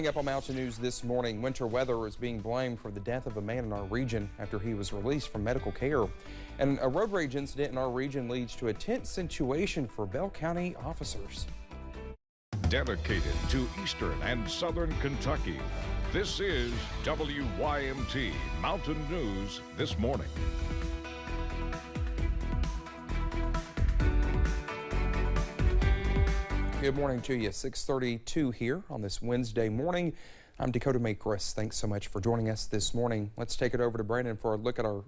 Up on Mountain News this morning, winter weather is being blamed for the death of a man in our region after he was released from medical care. And a road rage incident in our region leads to a tense situation for Bell County officers. Dedicated to Eastern and Southern Kentucky, this is WYMT Mountain News this morning. Good morning to you. 6:32 here on this Wednesday morning. I'm Dakota Makris. Thanks so much for joining us this morning. Let's take it over to Brandon for a look at our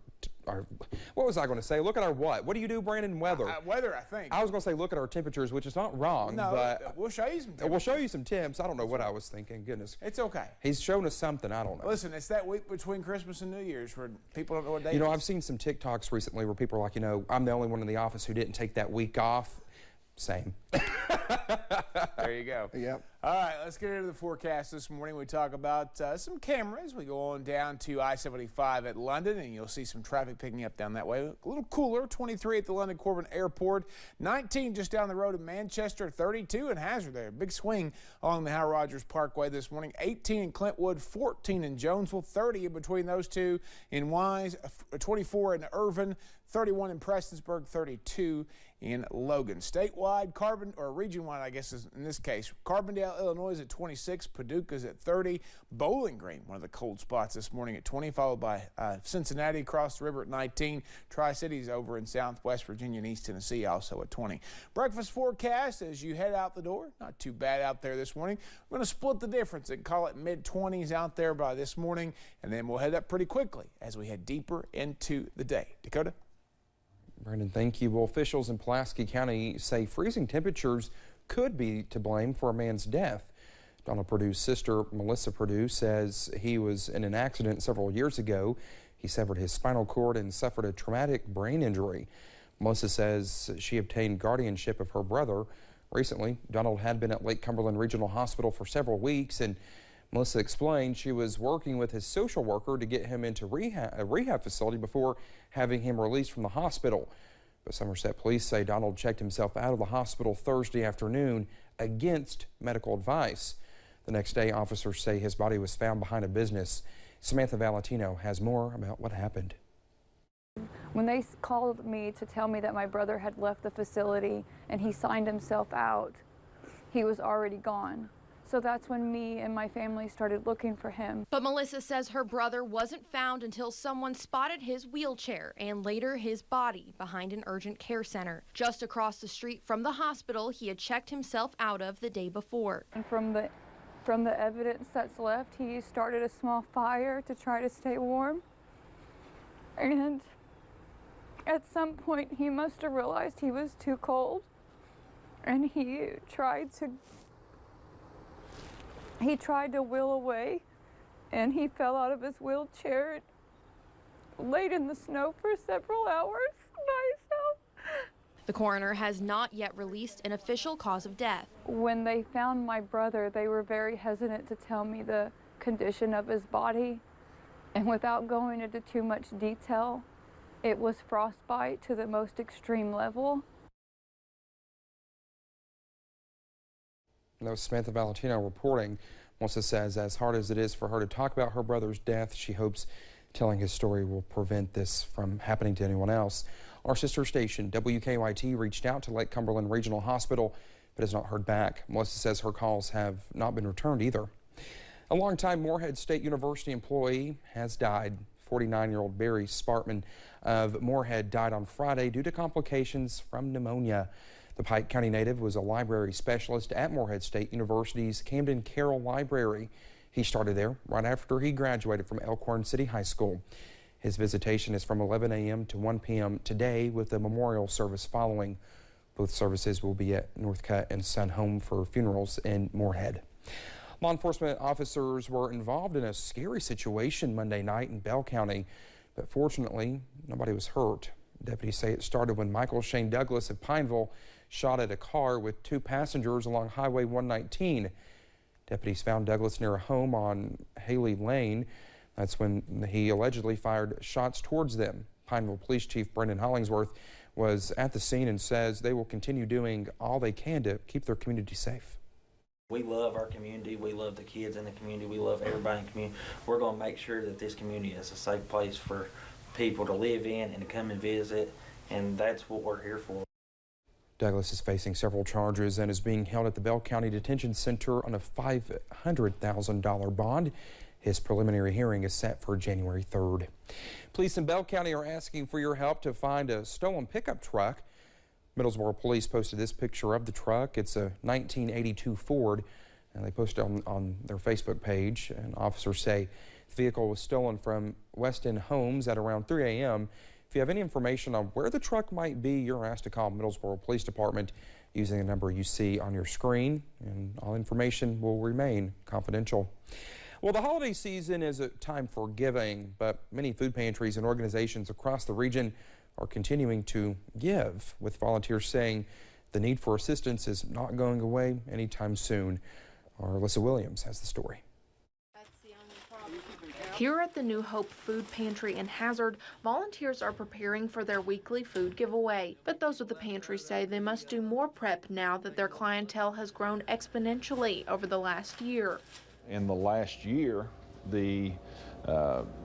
what was I going to say? Look at our what? What do you do, Brandon? Weather. Weather, I think. I was going to say look at our temperatures, which is not wrong. No, but we'll show you some temperatures. We'll show you some temps. I don't know what I was thinking. Goodness. It's okay. He's shown us something. I don't know. Listen, it's that week between Christmas and New Year's where people don't know what day it is. I've seen some TikToks recently where people are like, I'm the only one in the office who didn't take that week off. Same. There you go. Yep. All right, let's get into the forecast this morning. We talk about some cameras. We go on down to I-75 at London, and you'll see some traffic picking up down that way. A little cooler, 23 at the London Corbin Airport, 19 just down the road in Manchester, 32 in Hazard there. Big swing along the Hal Rogers Parkway this morning. 18 in Clintwood, 14 in Jonesville, 30 in between those two in Wise, 24 in Irvin, 31 in Prestonsburg, 32 in Logan. Statewide, region-wide, I guess is in this case, Carbondale, Illinois is at 26, Paducah's at 30, Bowling Green, one of the cold spots this morning at 20, followed by Cincinnati across the river at 19, Tri-Cities over in southwest Virginia and East Tennessee also at 20. Breakfast forecast as you head out the door, not too bad out there this morning. We're going to split the difference and call it mid-20s out there by this morning, and then we'll head up pretty quickly as we head deeper into the day. Dakota? Brandon, thank you. Well, officials in Pulaski County say freezing temperatures could be to blame for a man's death. Donald Perdue's sister, Melissa Perdue, says he was in an accident several years ago. He severed his spinal cord and suffered a traumatic brain injury. Melissa says she obtained guardianship of her brother. Recently, Donald had been at Lake Cumberland Regional Hospital for several weeks, and Melissa explained she was working with his social worker to get him into a rehab facility before having him released from the hospital. But Somerset police say Donald checked himself out of the hospital Thursday afternoon against medical advice. The next day, officers say his body was found behind a business. Samantha Valentino has more about what happened. When they called me to tell me that my brother had left the facility and he signed himself out, he was already gone. So that's when me and my family started looking for him. But Melissa says her brother wasn't found until someone spotted his wheelchair and later his body behind an urgent care center. Just across the street from the hospital he had checked himself out of the day before. And from the evidence that's left, he started a small fire to try to stay warm. And at some point he must have realized he was too cold, and he tried to wheel away, and he fell out of his wheelchair and laid in the snow for several hours by himself. The coroner has not yet released an official cause of death. When they found my brother, they were very hesitant to tell me the condition of his body, and without going into too much detail, it was frostbite to the most extreme level. That was Samantha Valentino reporting. Melissa says as hard as it is for her to talk about her brother's death, she hopes telling his story will prevent this from happening to anyone else. Our sister station, WKYT, reached out to Lake Cumberland Regional Hospital, but has not heard back. Melissa says her calls have not been returned either. A longtime Morehead State University employee has died. 49-year-old Barry Spartman of Morehead died on Friday due to complications from pneumonia. The Pike County native was a library specialist at Morehead State University's Camden Carroll Library. He started there right after he graduated from Elkhorn City High School. His visitation is from 11 a.m. to 1 p.m. today with a memorial service following. Both services will be at Northcutt and Sun Home for funerals in Morehead. Law enforcement officers were involved in a scary situation Monday night in Bell County, but fortunately, nobody was hurt. Deputies say it started when Michael Shane Douglas of Pineville shot at a car with two passengers along Highway 119. Deputies found Douglas near a home on Haley Lane. That's when he allegedly fired shots towards them. Pineville Police Chief Brendan Hollingsworth was at the scene and says they will continue doing all they can to keep their community safe. We love our community. We love the kids in the community. We love everybody in the community. We're going to make sure that this community is a safe place for people to live in and to come and visit, and that's what we're here for. Douglas is facing several charges and is being held at the Bell County Detention Center on a $500,000 bond. His preliminary hearing is set for January 3rd. Police in Bell County are asking for your help to find a stolen pickup truck. Middlesboro police posted this picture of the truck. It's a 1982 Ford, and they posted it on their Facebook page. And officers say the vehicle was stolen from West End Homes at around 3 a.m. If you have any information on where the truck might be, you're asked to call Middlesboro Police Department using the number you see on your screen, and all information will remain confidential. Well, the holiday season is a time for giving, but many food pantries and organizations across the region are continuing to give, with volunteers saying the need for assistance is not going away anytime soon. Our Alyssa Williams has the story. Here at the New Hope Food Pantry in Hazard, volunteers are preparing for their weekly food giveaway. But those with the pantry say they must do more prep now that their clientele has grown exponentially over the last year. In the last year, the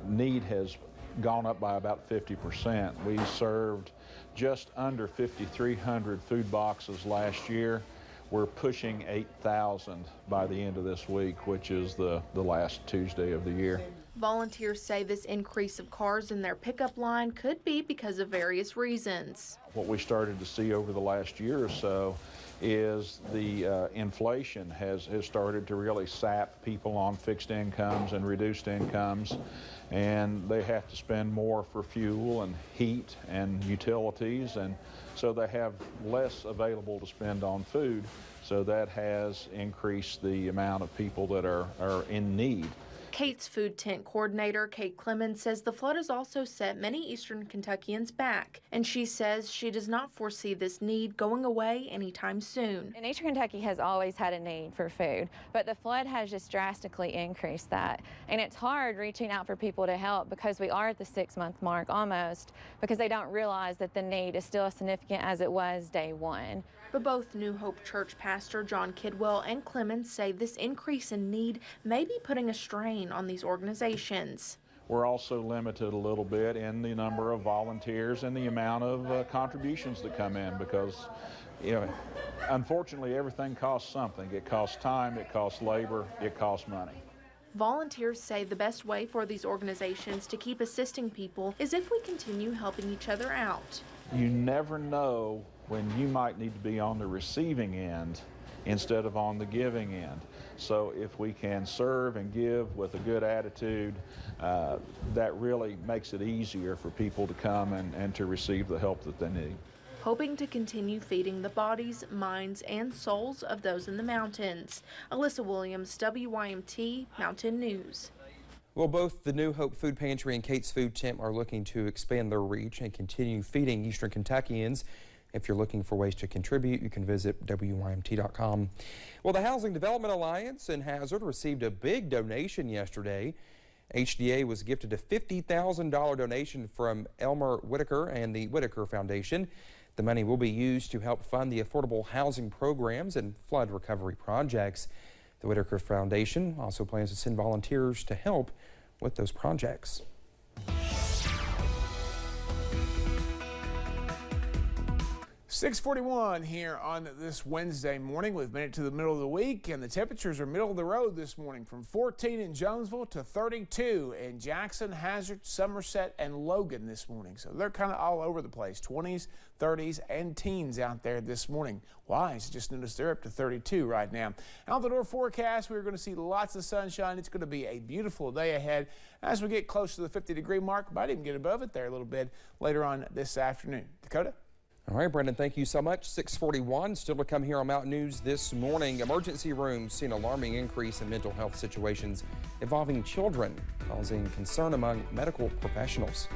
need has gone up by about 50%. We served just under 5,300 food boxes last year. We're pushing 8,000 by the end of this week, which is the last Tuesday of the year. Volunteers say this increase of cars in their pickup line could be because of various reasons. What we started to see over the last year or so is the inflation has started to really sap people on fixed incomes and reduced incomes, and they have to spend more for fuel and heat and utilities, and so they have less available to spend on food. So that has increased the amount of people that are in need. Kate's food tent coordinator, Kate Clemens, says the flood has also set many Eastern Kentuckians back, and she says she does not foresee this need going away anytime soon. And Eastern Kentucky has always had a need for food, but the flood has just drastically increased that. And it's hard reaching out for people to help because we are at the 6-month mark almost, because they don't realize that the need is still as significant as it was day one. But both New Hope Church pastor John Kidwell and Clemens say this increase in need may be putting a strain on these organizations. We're also limited a little bit in the number of volunteers and the amount of contributions that come in because, you know, unfortunately everything costs something. It costs time, it costs labor, it costs money. Volunteers say the best way for these organizations to keep assisting people is if we continue helping each other out. You never know when you might need to be on the receiving end instead of on the giving end. So if we can serve and give with a good attitude, that really makes it easier for people to come and to receive the help that they need. Hoping to continue feeding the bodies, minds, and souls of those in the mountains. Alyssa Williams, WYMT Mountain News. Well, both the New Hope Food Pantry and Kate's Food Tent are looking to expand their reach and continue feeding Eastern Kentuckians. If you're looking for ways to contribute, you can visit WYMT.com. Well, the Housing Development Alliance in Hazard received a big donation yesterday. HDA was gifted a $50,000 donation from Elmer Whitaker and the Whitaker Foundation. The money will be used to help fund the affordable housing programs and flood recovery projects. The Whitaker Foundation also plans to send volunteers to help with those projects. .641 here on this Wednesday morning. We've made it to the middle of the week, and the temperatures are middle of the road this morning, from 14 in Jonesville to 32 in Jackson, Hazard, Somerset, and Logan this morning. So they're kind of all over the place, 20s, 30s, and teens out there this morning. Wise just noticed they're up to 32 right now. Out the door forecast, we're going to see lots of sunshine. It's going to be a beautiful day ahead as we get close to the 50-degree mark. Might even get above it there a little bit later on this afternoon. Dakota? All right, Brendan, thank you so much. 641, still to come here on Mountain News this morning. Emergency rooms see an alarming increase in mental health situations involving children, causing concern among medical professionals.